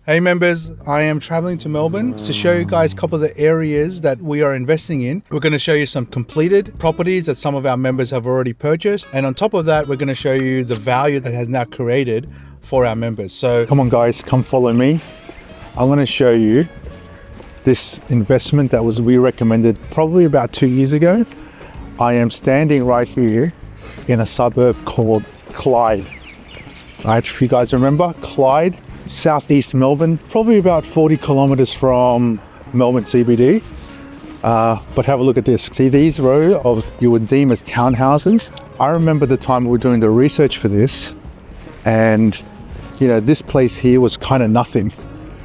Hey members, I am traveling to Melbourne to show you guys a couple of the areas that we are investing in. We're going to show you some completed properties that some of our members have already purchased. And on top of that, we're going to show you the value that has now created for our members. So come on guys, come follow me. I'm going to show you this investment that we recommended probably about 2 years ago. I am standing right here in a suburb called Clyde. Right, if you guys remember, Clyde, southeast Melbourne, probably about 40 kilometers from Melbourne CBD. But have a look at this. See these row of you would deem as townhouses? I remember the time we were doing the research for this, and you know, this place here was kind of nothing.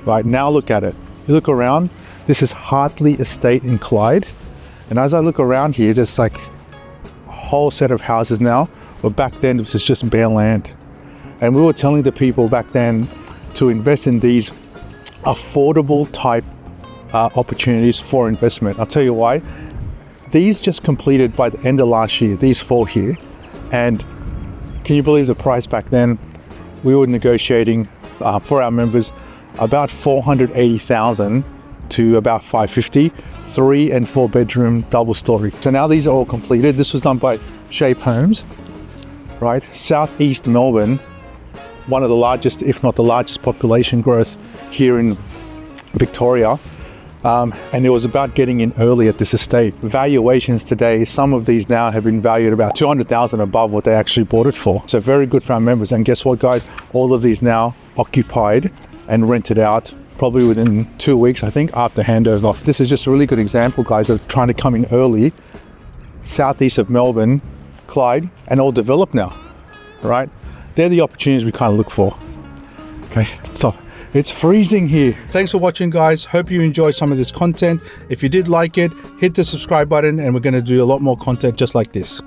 Right now, look at it. You look around. This is Hartley Estate in Clyde, and as I look around here, there's like a whole set of houses now. But back then, this was just bare land, and we were telling the people back then to invest in these affordable type opportunities for investment. I'll tell you why. These just completed by the end of last year, these four here. And can you believe the price back then? We were negotiating for our members about 480,000 to about 550, 3 and 4 bedroom double story. So now these are all completed. This was done by Shape Homes, right? Southeast Melbourne, one of the largest, if not the largest population growth here in Victoria. And it was about getting in early at this estate. Valuations today, some of these now have been valued about 200,000 above what they actually bought it for. So very good for our members. And guess what guys, all of these now occupied and rented out probably within 2 weeks, I think, after handover. This is just a really good example, guys, of trying to come in early, southeast of Melbourne, Clyde, and all developed now, right? They're the opportunities we kind of look for. Okay, so it's freezing here. Thanks for watching guys. Hope you enjoyed some of this content. If you did like it, hit the subscribe button and we're going to do a lot more content just like this.